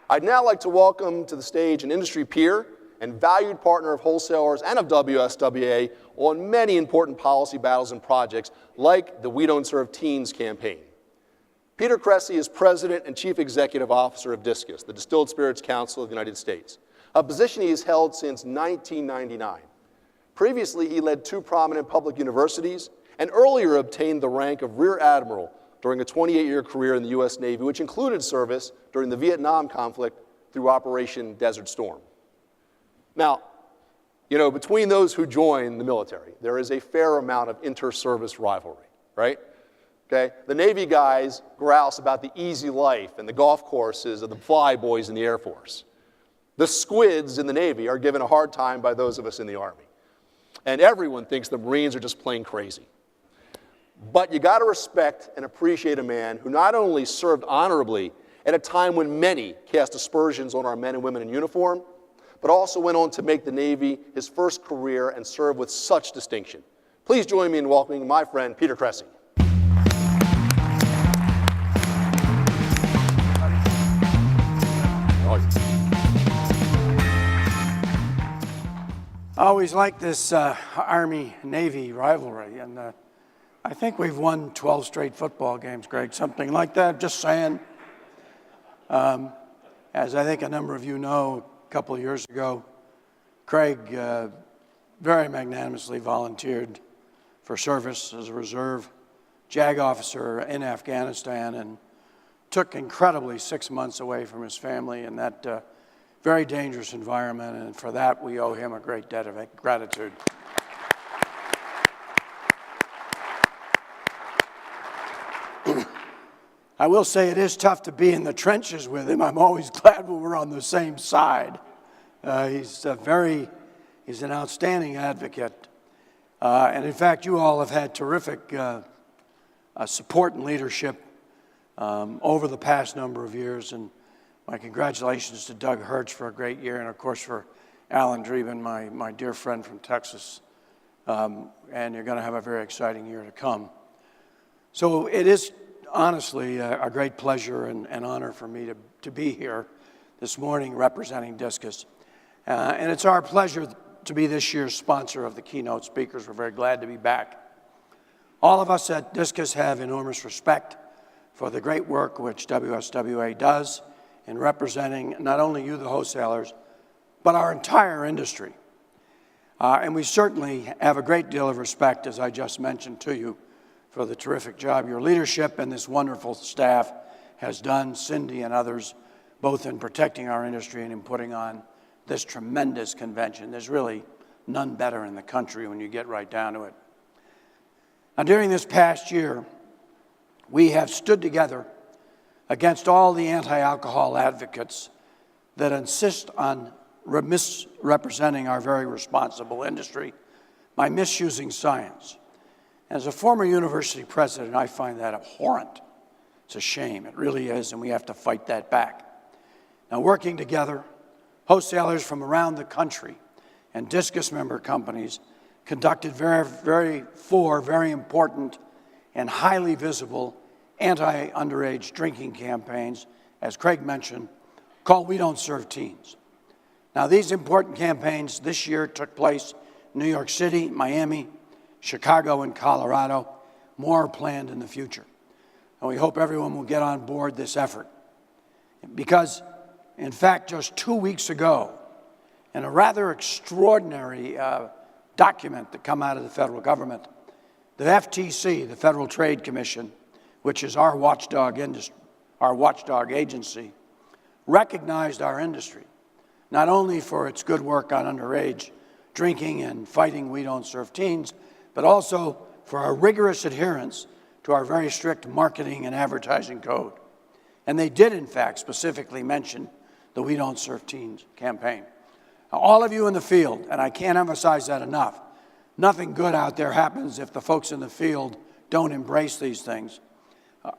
I'd now like to welcome to the stage an industry peer and valued partner of wholesalers and of WSWA on many important policy battles and projects like the We Don't Serve Teens campaign. Peter Cressy is President and Chief Executive Officer of DISCUS, the Distilled Spirits Council of the United States, a position he has held since 1999. Previously, he led 2 prominent public universities and earlier obtained the rank of Rear Admiral during a 28-year career in the U.S. Navy, which included service during the Vietnam conflict through Operation Desert Storm. Now, between those who join the military, there is a fair amount of inter-service rivalry, right? Okay? The Navy guys grouse about the easy life and the golf courses of the fly boys in the Air Force. The squids in the Navy are given a hard time by those of us in the Army. And everyone thinks the Marines are just plain crazy. But you got to respect and appreciate a man who not only served honorably at a time when many cast aspersions on our men and women in uniform, but also went on to make the Navy his first career and serve with such distinction. Please join me in welcoming my friend, Peter Cressy. I always liked this Army-Navy rivalry, and I think we've won 12 straight football games, Greg, something like that, just saying. As I think a number of you know, a couple of years ago, Craig very magnanimously volunteered for service as a reserve JAG officer in Afghanistan and took incredibly 6 months away from his family in that very dangerous environment, and for that we owe him a great debt of gratitude. I will say it is tough to be in the trenches with him. I'm always glad when we're on the same side. He's an outstanding advocate. And in fact, you all have had terrific support and leadership over the past number of years. And my congratulations to Doug Hertz for a great year, and of course for Alan Dreeben, my dear friend from Texas. And you're going to have a very exciting year to come. So it is honestly a great pleasure and honor for me to be here this morning representing DISCUS. And it's our pleasure to be this year's sponsor of the keynote speakers. We're very glad to be back. All of us at DISCUS have enormous respect for the great work which WSWA does in representing not only you, the wholesalers, but our entire industry. And we certainly have a great deal of respect, as I just mentioned to you, for the terrific job your leadership and this wonderful staff has done, Cindy and others, both in protecting our industry and in putting on this tremendous convention. There's really none better in the country when you get right down to it. Now, during this past year, we have stood together against all the anti-alcohol advocates that insist on misrepresenting our very responsible industry by misusing science. As a former university president, I find that abhorrent. It's a shame, it really is, and we have to fight that back. Now, working together, wholesalers from around the country and DISCUS member companies conducted four very important and highly visible anti-underage drinking campaigns, as Craig mentioned, called We Don't Serve Teens. Now, these important campaigns this year took place in New York City, Miami, Chicago, and Colorado. More are planned in the future. And we hope everyone will get on board this effort. Because, in fact, just 2 weeks ago, in a rather extraordinary document that came out of the federal government, the FTC, the Federal Trade Commission, which is our watchdog agency, recognized our industry, not only for its good work on underage drinking and fighting We Don't Serve Teens, but also for our rigorous adherence to our very strict marketing and advertising code. And they did, in fact, specifically mention the We Don't Serve Teens campaign. Now, all of you in the field, and I can't emphasize that enough, nothing good out there happens if the folks in the field don't embrace these things.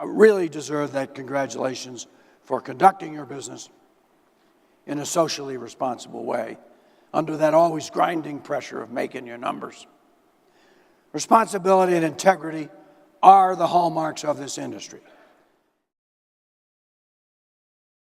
Really deserve that congratulations for conducting your business in a socially responsible way under that always grinding pressure of making your numbers. Responsibility and integrity are the hallmarks of this industry.